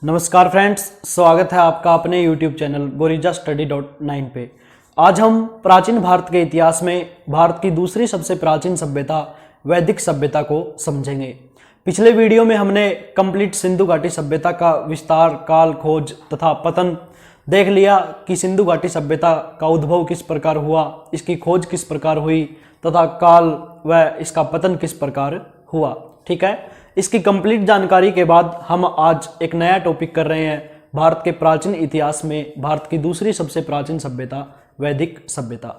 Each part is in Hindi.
नमस्कार फ्रेंड्स, स्वागत है आपका अपने YouTube चैनल GorijaStudy.9 पे। आज हम प्राचीन भारत के इतिहास में भारत की दूसरी सबसे प्राचीन सभ्यता वैदिक सभ्यता को समझेंगे। पिछले वीडियो में हमने कंप्लीट सिंधु घाटी सभ्यता का विस्तार, काल, खोज तथा पतन देख लिया कि सिंधु घाटी सभ्यता का उद्भव किस प्रकार हुआ, इसकी खोज किस प्रकार हुई तथा काल व इसका पतन किस प्रकार हुआ। ठीक है, इसकी कंप्लीट जानकारी के बाद हम आज एक नया टॉपिक कर रहे हैं भारत के प्राचीन इतिहास में भारत की दूसरी सबसे प्राचीन सभ्यता वैदिक सभ्यता।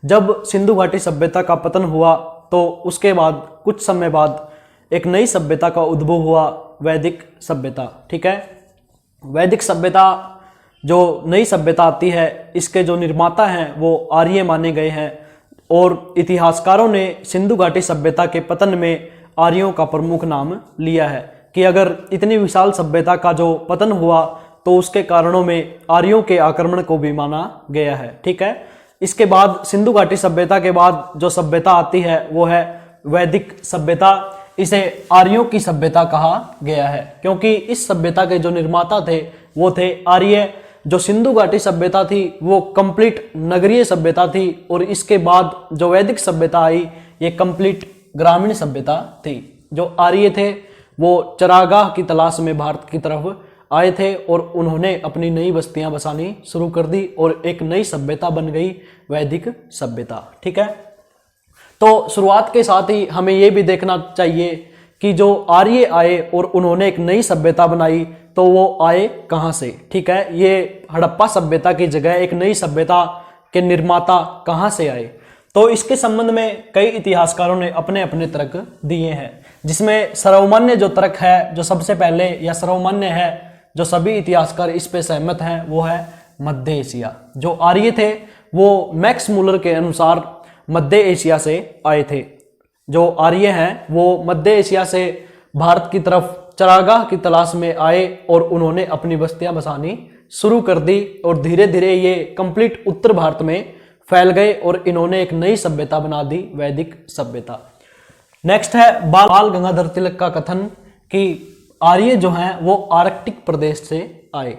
जब सिंधु घाटी सभ्यता का पतन हुआ तो उसके बाद कुछ समय बाद एक नई सभ्यता का उद्भव हुआ, वैदिक सभ्यता। ठीक है, वैदिक सभ्यता जो नई सभ्यता आती है इसके जो निर्माता हैं वो आर्य माने गए हैं और इतिहासकारों ने सिंधु घाटी सभ्यता के पतन में आर्यों का प्रमुख नाम लिया है कि अगर इतनी विशाल सभ्यता का जो पतन हुआ तो उसके कारणों में आर्यों के आक्रमण को भी माना गया है। ठीक है, इसके बाद सिंधु घाटी सभ्यता के बाद जो सभ्यता आती है वो है वैदिक सभ्यता। इसे आर्यों की सभ्यता कहा गया है क्योंकि इस सभ्यता के जो निर्माता थे वो थे आर्य। जो सिंधु घाटी सभ्यता थी वो कंप्लीट नगरीय सभ्यता थी और इसके बाद जो वैदिक सभ्यता आई ये कंप्लीट ग्रामीण सभ्यता थी। जो आर्य थे वो चरागाह की तलाश में भारत की तरफ आए थे और उन्होंने अपनी नई बस्तियां बसानी शुरू कर दी और एक नई सभ्यता बन गई वैदिक सभ्यता। ठीक है, तो शुरुआत के साथ ही हमें ये भी देखना चाहिए कि जो आर्य आए और उन्होंने एक नई सभ्यता बनाई तो वो आए कहाँ से। ठीक है, ये हड़प्पा सभ्यता की जगह एक नई सभ्यता के निर्माता कहाँ से आए, तो इसके संबंध में कई इतिहासकारों ने अपने अपने तर्क दिए हैं, जिसमें सर्वमान्य जो तर्क है, जो सबसे पहले या सर्वमान्य है, जो सभी इतिहासकार इस पे सहमत हैं, वो है मध्य एशिया। जो आर्य थे वो मैक्स मूलर के अनुसार मध्य एशिया से आए थे। जो आर्य हैं वो मध्य एशिया से भारत की तरफ चरागाह की तलाश में आए और उन्होंने अपनी बस्तियां बसानी शुरू कर दी और धीरे धीरे ये कंप्लीट उत्तर भारत में फैल गए और इन्होंने एक नई सभ्यता बना दी, वैदिक सभ्यता। नेक्स्ट है बाल गंगाधर तिलक का कथन कि आर्य जो हैं वो आर्कटिक प्रदेश से आए।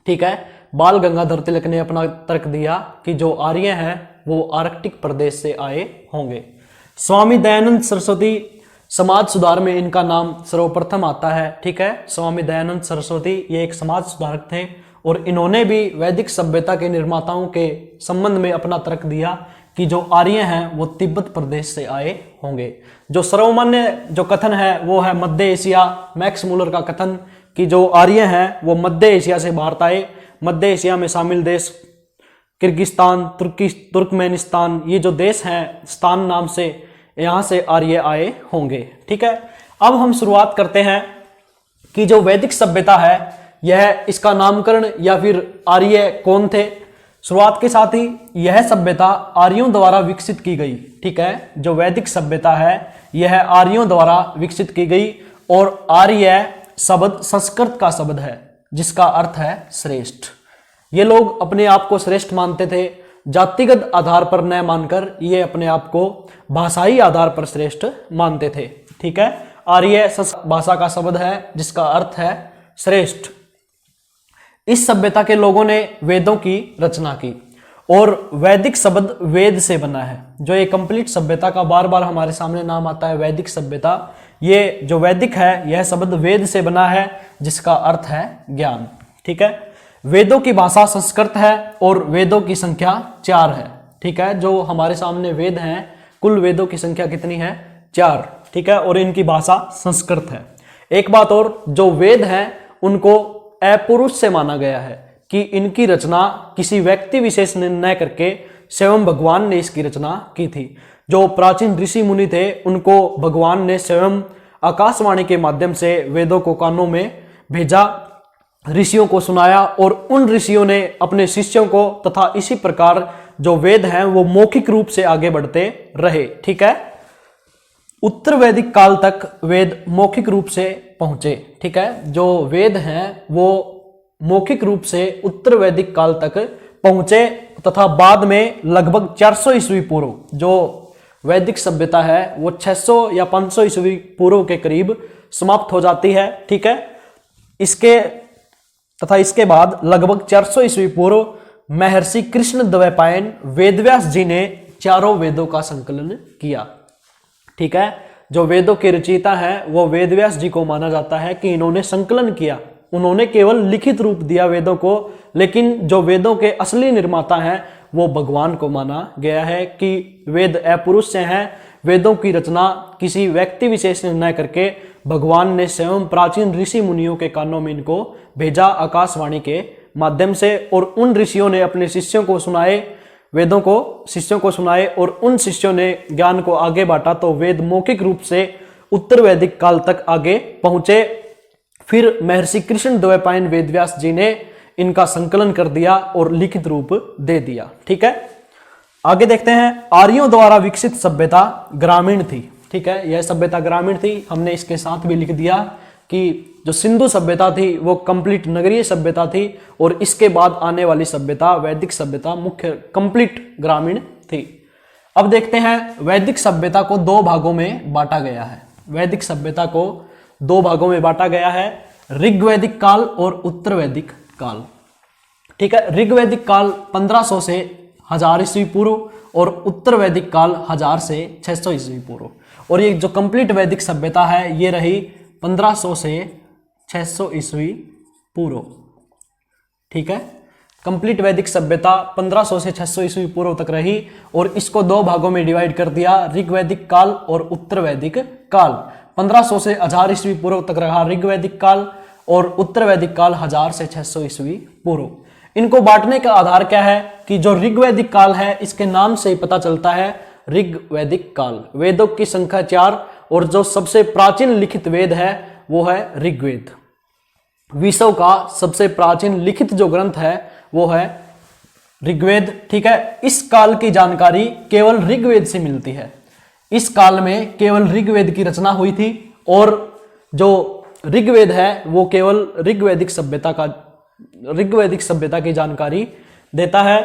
ठीक है, बाल गंगाधर तिलक ने अपना तर्क दिया कि जो आर्य हैं वो आर्कटिक प्रदेश से आए होंगे। स्वामी दयानंद सरस्वती समाज सुधार में इनका नाम सर्वप्रथम आता है। ठीक है, स्वामी दयानंद सरस्वती ये एक समाज सुधारक थे और इन्होंने भी वैदिक सभ्यता के निर्माताओं के संबंध में अपना तर्क दिया कि जो आर्य हैं वो तिब्बत प्रदेश से आए होंगे। जो सर्वमान्य जो कथन है वो है मध्य एशिया, मैक्स मूलर का कथन कि जो आर्य हैं वो मध्य एशिया से भारत आए। मध्य एशिया में शामिल देश किर्गिस्तान, तुर्कमेनिस्तान, ये जो देश हैं स्थान नाम से, यहाँ से आर्य आए होंगे। ठीक है, अब हम शुरुआत करते हैं कि जो वैदिक सभ्यता है यह इसका नामकरण या फिर आर्य कौन थे। शुरुआत के साथ ही यह सभ्यता आर्यों द्वारा विकसित की गई। ठीक है, जो वैदिक सभ्यता है यह आर्यों द्वारा विकसित की गई और आर्य शब्द संस्कृत का शब्द है जिसका अर्थ है श्रेष्ठ। ये लोग अपने आप को श्रेष्ठ मानते थे, जातिगत आधार पर न मानकर ये अपने आप को भाषाई आधार पर श्रेष्ठ मानते थे। ठीक है, आर्य भाषा का शब्द है जिसका अर्थ है श्रेष्ठ। इस सभ्यता के लोगों ने वेदों की रचना की और वैदिक शब्द वेद से बना है। जो ये कंप्लीट सभ्यता का बार बार हमारे सामने नाम आता है वैदिक सभ्यता, ये जो वैदिक है यह शब्द वेद से बना है जिसका अर्थ है ज्ञान। ठीक है, वेदों की भाषा संस्कृत है और वेदों की संख्या 4 है। ठीक है, जो हमारे सामने वेद हैं कुल वेदों की संख्या कितनी है? 4। ठीक है, और इनकी भाषा संस्कृत है। एक बात और, जो वेद हैं उनको अपुरुष से माना गया है कि इनकी रचना किसी व्यक्ति विशेष ने न करके स्वयं भगवान ने इसकी रचना की थी। जो प्राचीन ऋषि मुनि थे उनको भगवान ने स्वयं आकाशवाणी के माध्यम से वेदों को कानों में भेजा, ऋषियों को सुनाया और उन ऋषियों ने अपने शिष्यों को तथा इसी प्रकार जो वेद हैं वो मौखिक रूप से आगे बढ़ते रहे। ठीक है, उत्तर वैदिक काल तक वेद मौखिक रूप से पहुंचे। ठीक है, जो वेद हैं वो मौखिक रूप से उत्तर वैदिक काल तक पहुंचे तथा बाद में लगभग 400 ईस्वी पूर्व जो वैदिक सभ्यता है वो 600 या 500 ईस्वी पूर्व के करीब समाप्त हो जाती है। ठीक है, इसके तथा इसके बाद लगभग 400 ईस्वी पूर्व महर्षि कृष्ण द्वैपायन वेदव्यास जी ने चारों वेदों का संकलन किया। ठीक है, जो वेदों के रचयिता हैं वो वेदव्यास जी को माना जाता है कि इन्होंने संकलन किया। उन्होंने केवल लिखित रूप दिया वेदों को, लेकिन जो वेदों के असली निर्माता हैं वो भगवान को माना गया है कि वेद अपुरुष से हैं। वेदों की रचना किसी व्यक्ति विशेष ने न करके भगवान ने स्वयं प्राचीन ऋषि मुनियों के कानों में इनको भेजा आकाशवाणी के माध्यम से, और उन ऋषियों ने अपने शिष्यों को सुनाए, वेदों को शिष्यों को सुनाए, और उन शिष्यों ने ज्ञान को आगे बांटा तो वेद मौखिक रूप से उत्तर वैदिक काल तक आगे पहुंचे। फिर महर्षि कृष्ण द्वैपायन वेदव्यास जी ने इनका संकलन कर दिया और लिखित रूप दे दिया। ठीक है, आगे देखते हैं। आर्यों द्वारा विकसित सभ्यता ग्रामीण थी। ठीक है, यह सभ्यता ग्रामीण थी। हमने इसके साथ भी लिख दिया कि जो सिंधु सभ्यता थी वो कंप्लीट नगरीय सभ्यता थी, और इसके बाद आने वाली सभ्यता वैदिक सभ्यता मुख्य कंप्लीट ग्रामीण थी। अब देखते हैं, वैदिक सभ्यता को दो भागों में बांटा गया है। वैदिक सभ्यता को दो भागों में बांटा गया है, ऋग्वैदिक काल और उत्तर वैदिक काल। ठीक है, ऋग्वैदिक काल 1500 से 1000 ईस्वी पूर्व और उत्तर वैदिक काल 1000 से 600 ईस्वी पूर्व। और ये जो कंप्लीट वैदिक सभ्यता है ये रही 1500 से 600 ईस्वी पूर्व। ठीक है, कंप्लीट वैदिक सभ्यता 1500 से 600 ईस्वी पूर्व तक रही, और इसको दो भागों में डिवाइड कर दिया, ऋग्वैदिक काल और उत्तर वैदिक काल। 1500 से 1000 ईस्वी पूर्व तक रहा ऋग्वैदिक काल, और उत्तर वैदिक काल 1000 से 600 ईस्वी पूर्व। इनको बांटने का आधार क्या है कि जो ऋग्वैदिक काल है इसके नाम से ही पता चलता है ऋग्वैदिक काल। वेदों की संख्या 4, और जो सबसे प्राचीन लिखित वेद है वो है ऋग्वेद। विश्व का सबसे प्राचीन लिखित जो ग्रंथ है वो है ऋग्वेद। ठीक है, इस काल की जानकारी केवल ऋग्वेद से मिलती है। इस काल में केवल ऋग्वेद की रचना हुई थी, और जो ऋग्वेद है वो केवल ऋग्वैदिक सभ्यता की जानकारी देता है।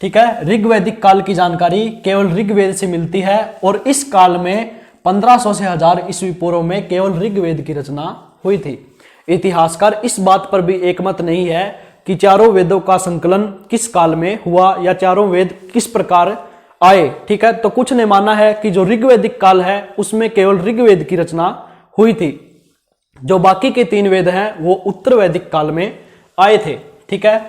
ठीक है, ऋग्वैदिक काल की जानकारी केवल ऋग्वेद से मिलती है, और इस काल में 1500 से 1000 ईस्वी पूर्व में केवल ऋग्वेद की रचना हुई थी। इतिहासकार इस बात पर भी एकमत नहीं है कि चारों वेदों का संकलन किस काल में हुआ या चारों वेद किस प्रकार आए। ठीक है, तो कुछ ने माना है कि जो ऋग्वैदिक काल है उसमें केवल ऋग्वेद की रचना हुई थी, जो बाकी के 3 वेद हैं वो उत्तर वैदिक काल में आए थे। ठीक है,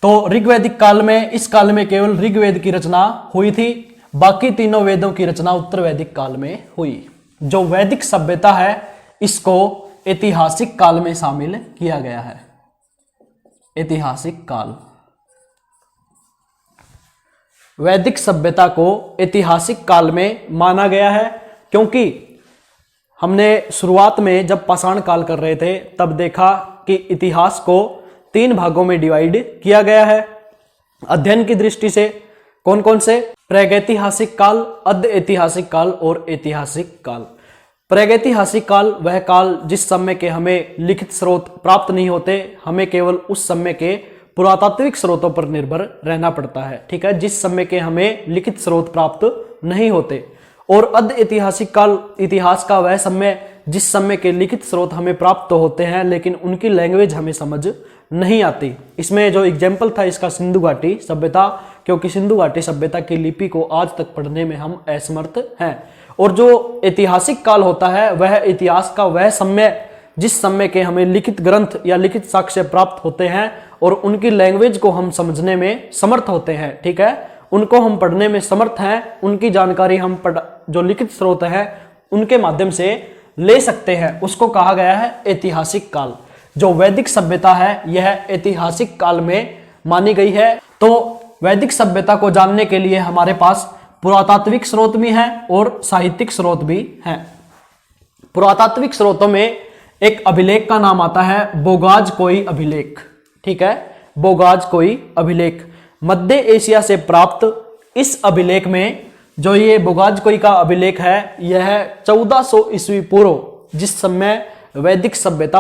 तो ऋग्वैदिक काल में, इस काल में केवल ऋग्वेद की रचना हुई थी, बाकी तीनों वेदों की रचना उत्तर वैदिक काल में हुई। जो वैदिक सभ्यता है इसको ऐतिहासिक काल में शामिल किया गया है। ऐतिहासिक काल, वैदिक सभ्यता को ऐतिहासिक काल में माना गया है, क्योंकि हमने शुरुआत में जब पाषाण काल कर रहे थे तब देखा कि इतिहास को 3 भागों में डिवाइड किया गया है अध्ययन की दृष्टि से। कौन कौन से? प्रागैतिहासिक काल, अध ऐतिहासिक काल और ऐतिहासिक काल। प्रागैतिहासिक काल वह काल जिस समय के हमें लिखित स्रोत प्राप्त नहीं होते, हमें केवल उस समय के पुरातात्विक स्रोतों पर निर्भर रहना पड़ता है। ठीक है, जिस समय के हमें लिखित स्रोत प्राप्त नहीं होते। और अध ऐतिहासिक काल इतिहास का वह समय जिस समय के लिखित स्रोत हमें प्राप्त तो होते हैं लेकिन उनकी लैंग्वेज हमें समझ नहीं आती। इसमें जो एग्जाम्पल था इसका सिंधु घाटी सभ्यता, क्योंकि सिंधु घाटी सभ्यता की लिपि को आज तक पढ़ने में हम असमर्थ हैं। और जो ऐतिहासिक काल होता है वह इतिहास का वह समय जिस समय के हमें लिखित ग्रंथ या लिखित साक्ष्य प्राप्त होते हैं और उनकी लैंग्वेज को हम समझने में समर्थ होते हैं। ठीक है, उनको हम पढ़ने में समर्थ हैं, उनकी जानकारी हम जो लिखित स्रोत है उनके माध्यम से ले सकते हैं, उसको कहा गया है ऐतिहासिक काल। जो वैदिक सभ्यता है यह ऐतिहासिक काल में मानी गई है। तो वैदिक सभ्यता को जानने के लिए हमारे पास पुरातात्विक स्रोत भी हैं और साहित्यिक स्रोत भी हैं। पुरातात्विक स्रोतों में एक अभिलेख का नाम आता है बोगाज-कोई अभिलेख। ठीक है, बोगाज-कोई अभिलेख मध्य एशिया से प्राप्त। इस अभिलेख में जो ये बोगाज-कोई का अभिलेख है यह 1400 ईस्वी पूर्व, जिस समय वैदिक सभ्यता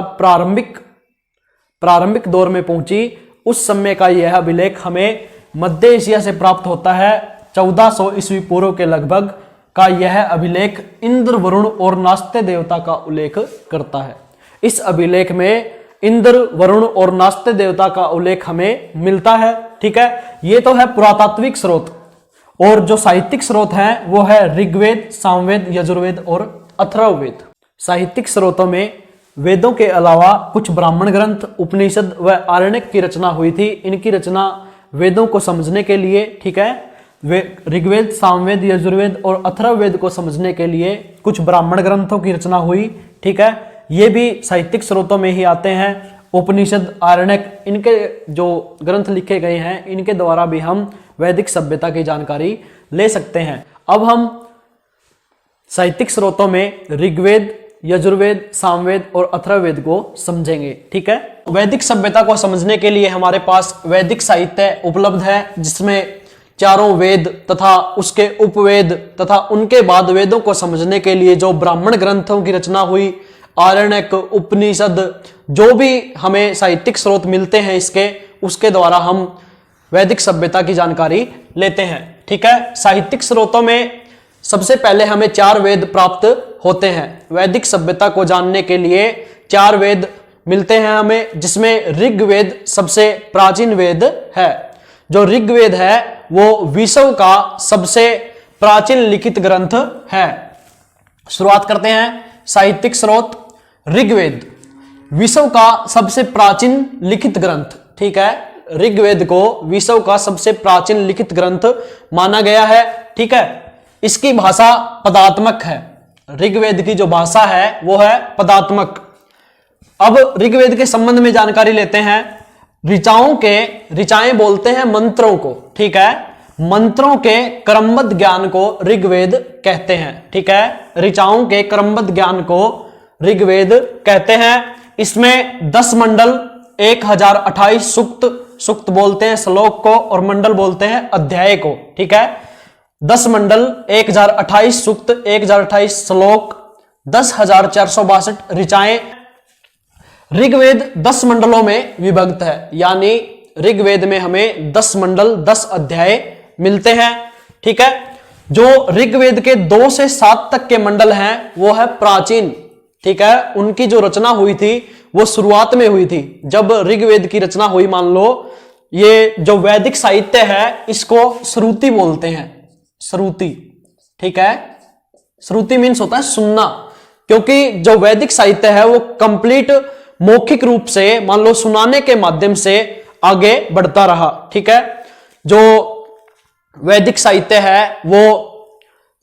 प्रारंभिक दौर में पहुंची, उस समय का यह अभिलेख हमें मध्य एशिया से प्राप्त होता है। 1400 ईस्वी पूर्व के लगभग का यह अभिलेख इंद्र, वरुण और नास्त्य देवता का उल्लेख करता है। इस अभिलेख में इंद्र, वरुण और नास्ते देवता का उल्लेख हमें मिलता है। ठीक है, ये तो है पुरातात्विक स्रोत। और जो साहित्यिक स्रोत हैं वो है ऋग्वेद, सामवेद, यजुर्वेद और अथर्ववेद। साहित्यिक स्रोतों में वेदों के अलावा कुछ ब्राह्मण ग्रंथ, उपनिषद व आरण्यक की रचना हुई थी। इनकी रचना वेदों को समझने के लिए, ठीक है, ऋग्वेद, सामवेद, यजुर्वेद और अथर्ववेद को समझने के लिए कुछ ब्राह्मण ग्रंथों की रचना हुई। ठीक है, ये भी साहित्यिक स्रोतों में ही आते हैं। उपनिषद, आरण्यक, इनके जो ग्रंथ लिखे गए हैं इनके द्वारा भी हम वैदिक सभ्यता की जानकारी ले सकते हैं। अब हम साहित्यिक स्रोतों में ऋग्वेद, यजुर्वेद, सामवेद और अथर्ववेद को समझेंगे। ठीक है, वैदिक सभ्यता को समझने के लिए हमारे पास वैदिक साहित्य उपलब्ध है, जिसमें चारों वेद तथा उसके उपवेद तथा उनके बाद वेदों को समझने के लिए जो ब्राह्मण ग्रंथों की रचना हुई, आरण्यक, उपनिषद, जो भी हमें साहित्यिक स्रोत मिलते हैं इसके, उसके द्वारा हम वैदिक सभ्यता की जानकारी लेते हैं। ठीक है, साहित्यिक स्रोतों में सबसे पहले हमें 4 वेद प्राप्त होते हैं। वैदिक सभ्यता को जानने के लिए 4 वेद मिलते हैं हमें, जिसमें ऋग्वेद सबसे प्राचीन वेद है। जो ऋग्वेद है वो विश्व का सबसे प्राचीन लिखित ग्रंथ है। शुरुआत करते हैं। साहित्यिक स्रोत ऋग्वेद, विश्व का सबसे प्राचीन लिखित ग्रंथ। ठीक है, ऋग्वेद को विश्व का सबसे प्राचीन लिखित ग्रंथ माना गया है। ठीक है, इसकी भाषा पदात्मक है। ऋग्वेद की जो भाषा है वो है पदात्मक। अब ऋग्वेद के संबंध में जानकारी लेते हैं। ऋचाएं बोलते हैं मंत्रों को। ठीक है, मंत्रों के क्रमबद्ध ज्ञान को ऋग्वेद कहते हैं। ठीक है, ऋचाओं के क्रमबद्ध ज्ञान को ऋग्वेद कहते हैं। इसमें 10 मंडल, 1028 सूक्त, सूक्त बोलते हैं श्लोक को और मंडल बोलते हैं अध्याय को। ठीक है, 10 मंडल, 1028 सूक्त, 1028 श्लोक, 10,462 ऋचाएं। ऋग्वेद 10 मंडलों में विभक्त है, यानी ऋग्वेद में हमें 10 मंडल, 10 अध्याय मिलते हैं। ठीक है, जो ऋग्वेद के 2 से 7 तक के मंडल हैं वो है प्राचीन। ठीक है, उनकी जो रचना हुई थी वो शुरुआत में हुई थी। जब ऋग्वेद की रचना हुई, मान लो ये जो वैदिक साहित्य है इसको श्रुति बोलते हैं। श्रुति, ठीक है, श्रुति मीन्स होता है सुनना, क्योंकि जो वैदिक साहित्य है वो कंप्लीट मौखिक रूप से, मान लो सुनाने के माध्यम से आगे बढ़ता रहा। ठीक है, जो वैदिक साहित्य है वो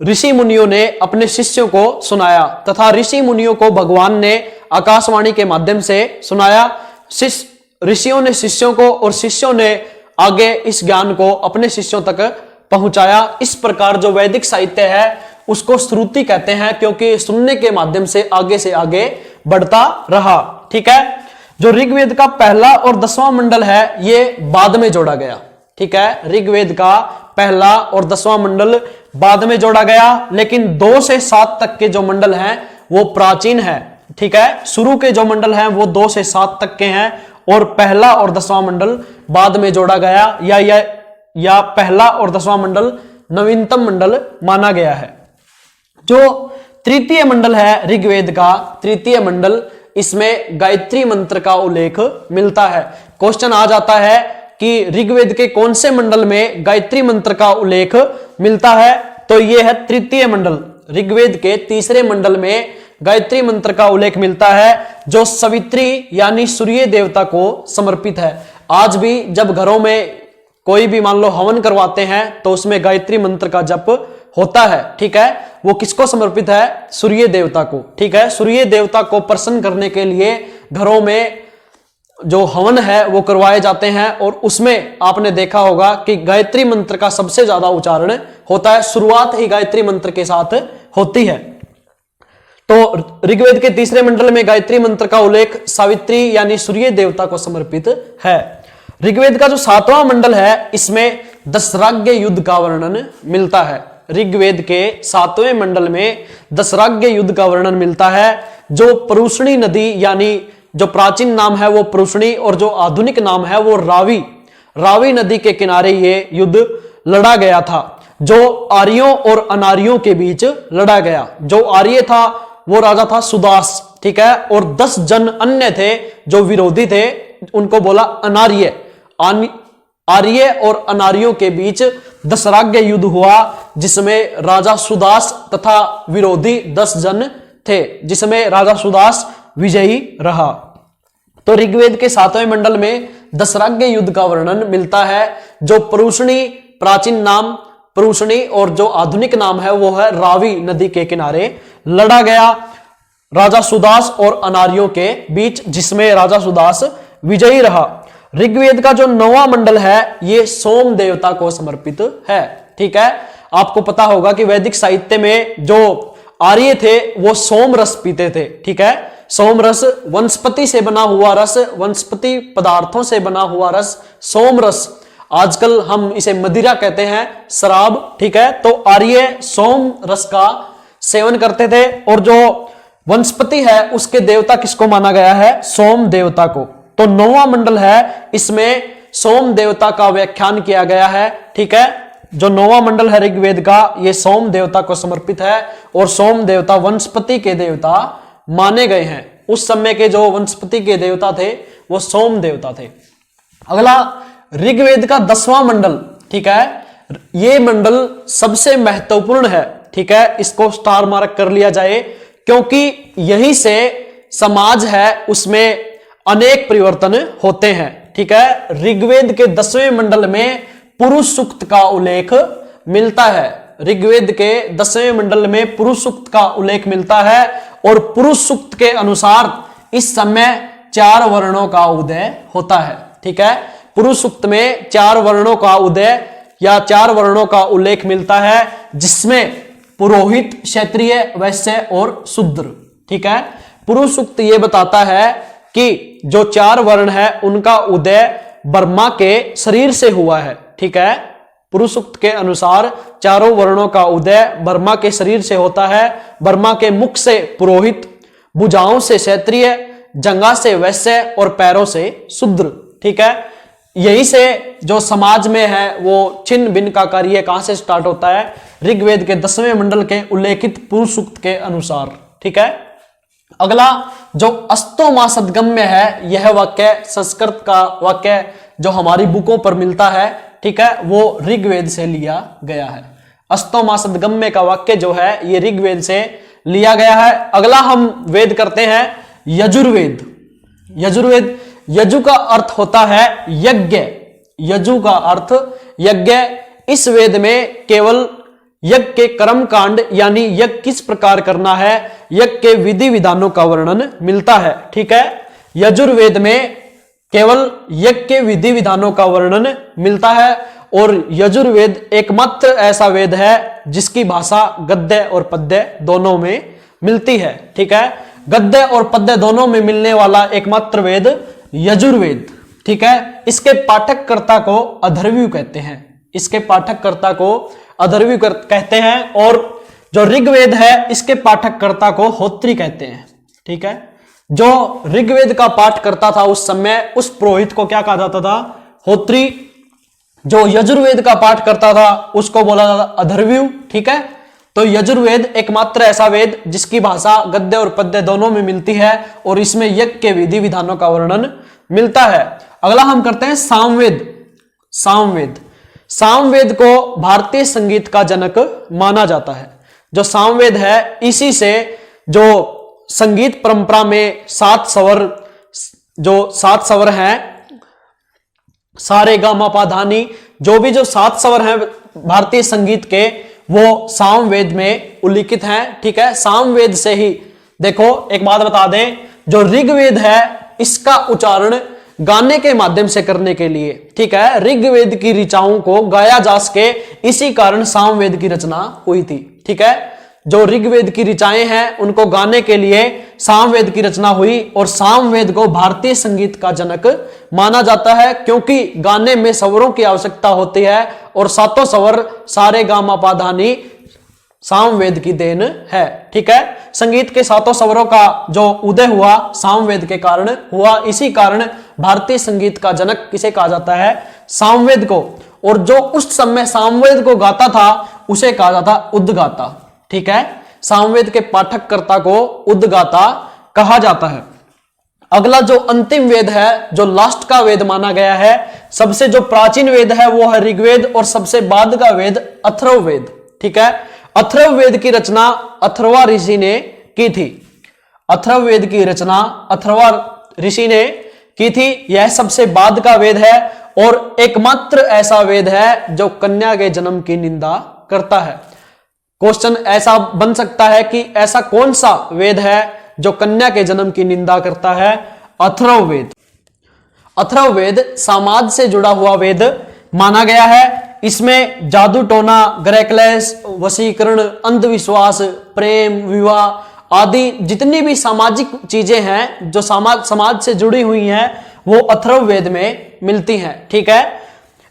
ऋषि मुनियों ने अपने शिष्यों को सुनाया तथा ऋषि मुनियों को भगवान ने आकाशवाणी के माध्यम से सुनाया। ऋषियों ने शिष्यों को और शिष्यों ने आगे इस ज्ञान को अपने शिष्यों तक पहुंचाया। इस प्रकार जो वैदिक साहित्य है उसको श्रुति कहते हैं, क्योंकि सुनने के माध्यम से आगे बढ़ता रहा। ठीक है, जो ऋग्वेद का पहला और 10वां मंडल है ये बाद में जोड़ा गया। ठीक है, ऋग्वेद का पहला और 10वां मंडल बाद में जोड़ा गया, लेकिन 2 से 7 तक के जो मंडल हैं वो प्राचीन है। ठीक है, शुरू के जो मंडल हैं वो 2 से 7 तक के हैं और पहला और 10वां मंडल बाद में जोड़ा गया, या पहला और 10वां मंडल नवीनतम मंडल माना गया है। जो तृतीय मंडल है ऋग्वेद का, तृतीय मंडल, इसमें गायत्री मंत्र का उल्लेख मिलता है। क्वेश्चन आ जाता है कि ऋग्वेद के कौन से मंडल में गायत्री मंत्र का उल्लेख मिलता है, तो यह है तृतीय मंडल। ऋग्वेद के तीसरे मंडल में गायत्री मंत्र का उल्लेख मिलता है, जो सवित्री यानी सूर्य देवता को समर्पित है। आज भी जब घरों में कोई भी मान लो हवन करवाते हैं तो उसमें गायत्री मंत्र का जप होता है। ठीक है, वो किसको समर्पित है? सूर्य देवता को। ठीक है, सूर्य देवता को प्रसन्न करने के लिए घरों में जो हवन है वो करवाए जाते हैं और उसमें आपने देखा होगा कि गायत्री मंत्र का सबसे ज्यादा उच्चारण होता है। शुरुआत ही गायत्री मंत्र के साथ होती है। तो ऋग्वेद के तीसरे मंडल में गायत्री मंत्र का उल्लेख सावित्री यानी सूर्य देवता को समर्पित है। ऋग्वेद का जो 7वां मंडल है इसमें दशराग्य युद्ध का वर्णन मिलता है। ऋग्वेद के 7वें मंडल में दशराग्य युद्ध का वर्णन मिलता है, जो परुष्णी नदी यानी जो प्राचीन नाम है वो परुष्णी और जो आधुनिक नाम है वो रावी नदी के किनारे ये युद्ध लड़ा गया था, जो आर्यों और अनार्यों के बीच लड़ा गया। जो आर्य था वो राजा था सुदास। ठीक है, और 10 जन अन्य थे जो विरोधी थे, उनको बोला अनार्य। आर्य और अनार्यों के बीच दशराग्य युद्ध हुआ, जिसमें राजा सुदास तथा विरोधी 10 जन थे, जिसमें राजा सुदास विजयी रहा। तो ऋग्वेद के 7वें मंडल में दशराग्य युद्ध का वर्णन मिलता है, जो परुषणी प्राचीन नाम परुषणी और जो आधुनिक नाम है वो है रावी नदी के किनारे लड़ा गया राजा सुदास और अनार्यों के बीच, जिसमें राजा सुदास विजयी रहा। ऋग्वेद का जो 9वां मंडल है ये सोम देवता को समर्पित है। ठीक है, आपको पता होगा कि वैदिक साहित्य में जो आर्य थे वो सोम रस पीते थे। ठीक है, सोम रस वनस्पति से बना हुआ रस, वनस्पति पदार्थों से बना हुआ रस, सोम रस। आजकल हम इसे मदिरा कहते हैं, शराब। ठीक है, तो आर्य सोम रस का सेवन करते थे, और जो वनस्पति है उसके देवता किसको माना गया है? सोम देवता को। तो 9वां मंडल है, इसमें सोम देवता का व्याख्यान किया गया है। ठीक है, जो 9वां मंडल है ऋग्वेद का ये सोम देवता को समर्पित है, और सोम देवता वनस्पति के देवता माने गए हैं। उस समय के जो वनस्पति के देवता थे वो सोम देवता थे। अगला ऋग्वेद का 10वां मंडल। ठीक है, ये मंडल सबसे महत्वपूर्ण है। ठीक है, इसको स्टार मार्क कर लिया जाए, क्योंकि यहीं से समाज है उसमें अनेक परिवर्तन होते हैं। ठीक है, ऋग्वेद के 10वें मंडल में पुरुष सूक्त का उल्लेख मिलता है। ऋग्वेद के 10वें मंडल में पुरुष सूक्त का उल्लेख मिलता है, और पुरुष सूक्त के अनुसार इस समय 4 वर्णों का उदय होता है। ठीक है, पुरुष सूक्त में 4 वर्णों का उदय या 4 वर्णों का उल्लेख मिलता है, जिसमें पुरोहित, क्षत्रिय, वैश्य और शूद्र। ठीक है, पुरुष सूक्त ये बताता है कि जो 4 वर्ण है उनका उदय ब्रह्मा के शरीर से हुआ है। ठीक है, पुरुष सूक्त के अनुसार चारों वर्णों का उदय ब्रह्मा के शरीर से होता है। ब्रह्मा के मुख से पुरोहित, भुजाओं से क्षत्रिय, जंघा से वैश्य और पैरों से शूद्र। ठीक है, यही से जो समाज में है वो छिन्न भिन्न का कार्य कहां से स्टार्ट होता है? ऋग्वेद के 10वें मंडल के उल्लेखित पुरुष सूक्त के अनुसार। ठीक है, अगला जो अस्तो मा सद्गम्य है, यह वाक्य संस्कृत का वाक्य जो हमारी बुकों पर मिलता है। ठीक है, वो ऋग्वेद से लिया गया है। अस्तो मा सद्गम्य का वाक्य जो है ये ऋग्वेद से लिया गया है। अगला हम वेद करते हैं यजुर्वेद। यजुर्वेद, यजु का अर्थ होता है यज्ञ। यजु का अर्थ यज्ञ। इस वेद में केवल यज्ञ के कर्म कांड यानी यज्ञ किस प्रकार करना है, यज्ञ के विधि विधानों का वर्णन मिलता है। ठीक है, यजुर्वेद में केवल यज्ञ के विधि विधानों का वर्णन मिलता है, और यजुर्वेद एकमात्र ऐसा वेद है जिसकी भाषा गद्य और पद्य दोनों में मिलती है। ठीक है, गद्य और पद्य दोनों में मिलने वाला एकमात्र वेद यजुर्वेद। ठीक है, इसके पाठककर्ता को अथर्वयु कहते हैं। इसके पाठककर्ता को अथर्वयु कहते हैं, और जो ऋग्वेद है इसके पाठककर्ता को होत्री कहते हैं। ठीक है, जो ऋग्वेद का पाठ करता था उस समय उस पुरोहित को क्या कहा जाता था? होत्री। जो यजुर्वेद का पाठ करता था उसको बोला जाता अथर्वयु। ठीक है, तो यजुर्वेद एकमात्र ऐसा वेद जिसकी भाषा गद्य और पद्य दोनों में मिलती है, और इसमें यज्ञ के विधि विधानों का वर्णन मिलता है। अगला हम करते हैं सामवेद। सामवेद, सामवेद को भारतीय संगीत का जनक माना जाता है। जो सामवेद है इसी से जो संगीत परंपरा में 7 स्वर, जो 7 स्वर हैं, सारे गा मा पा धा नी, जो भी जो 7 स्वर हैं भारतीय संगीत के, वो सामवेद में उल्लिखित हैं। ठीक है, सामवेद से ही देखो एक बात बता दें, जो ऋग्वेद है इसका उच्चारण गाने के माध्यम से करने के लिए, ठीक है, ऋग्वेद की ऋचाओं को गाया जा सके, इसी कारण सामवेद की रचना हुई थी। ठीक है, जो ऋग्वेद की ऋचाएं हैं उनको गाने के लिए सामवेद की रचना हुई, और सामवेद को भारतीय संगीत का जनक माना जाता है, क्योंकि गाने में स्वरों की आवश्यकता होती है, और 7 स्वर सारे गा मा पा धा नी सामवेद की देन है। ठीक है, संगीत के 7 स्वरों का जो उदय हुआ सामवेद के कारण हुआ, इसी कारण भारतीय संगीत का जनक किसे कहा जाता है? सामवेद को। और जो उस समय सामवेद को गाता था उसे कहा जाता उद्गाता। ठीक है, सामवेद के पाठककर्ता को उद्गाता कहा जाता है। अगला जो अंतिम वेद है, जो लास्ट का वेद माना गया है, सबसे जो प्राचीन वेद है वो है ऋग्वेद, और सबसे बाद का वेद अथर्ववेद। ठीक है, अथर्ववेद की रचना अथर्वा ऋषि ने की थी। अथर्ववेद की रचना अथर्वा ऋषि ने की थी। यह सबसे बाद का वेद है और एकमात्र ऐसा वेद है जो कन्या के जन्म की निंदा करता है। क्वेश्चन ऐसा बन सकता है कि ऐसा कौन सा वेद है जो कन्या के जन्म की निंदा करता है? अथर्ववेद। अथर्ववेद समाज से जुड़ा हुआ वेद माना गया है। इसमें जादू टोना, ग्रह क्लेश, वशीकरण, अंधविश्वास, प्रेम, विवाह आदि जितनी भी सामाजिक चीजें हैं जो समाज से जुड़ी हुई हैं वो अथर्ववेद में मिलती हैं। ठीक है,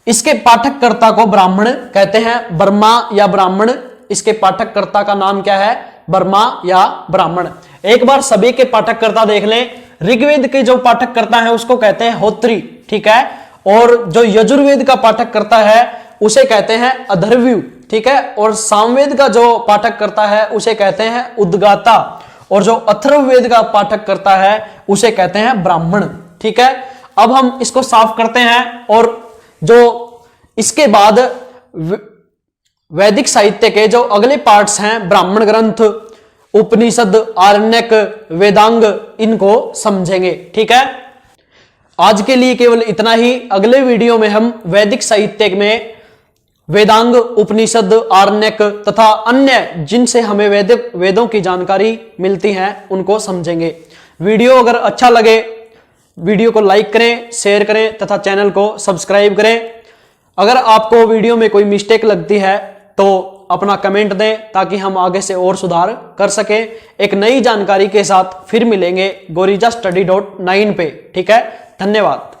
इसके पाठककर्ता को ब्राह्मण कहते हैं, ब्रह्मा या ब्राह्मण। इसके पाठककर्ता का नाम क्या है? ब्रह्मा या ब्राह्मण। एक बार सभी के पाठककर्ता देख लें। ऋग्वेद के जो पाठककर्ता है उसको कहते हैं होत्री। ठीक है, और जो यजुर्वेद का पाठककर्ता है उसे कहते हैं अथर्वयु। ठीक है, और सामवेद का जो पाठक करता है उसे कहते हैं उद्गाता, और जो अथर्ववेद का पाठक करता है उसे कहते हैं ब्राह्मण। ठीक है, अब हम इसको साफ करते हैं। और जो इसके बाद वैदिक साहित्य के जो अगले पार्ट्स हैं, ब्राह्मण ग्रंथ, उपनिषद, आरण्यक, वेदांग, इनको समझेंगे। ठीक है, आज के लिए केवल इतना ही। अगले वीडियो में हम वैदिक साहित्य में वेदांग, उपनिषद, आरण्यक तथा अन्य जिनसे हमें वेदों की जानकारी मिलती है उनको समझेंगे। वीडियो अगर अच्छा लगे वीडियो को लाइक करें, शेयर करें तथा चैनल को सब्सक्राइब करें। अगर आपको वीडियो में कोई मिस्टेक लगती है तो अपना कमेंट दें ताकि हम आगे से और सुधार कर सके। एक नई जानकारी के साथ फिर मिलेंगे gorijaststudy.9 पे। ठीक है, धन्यवाद।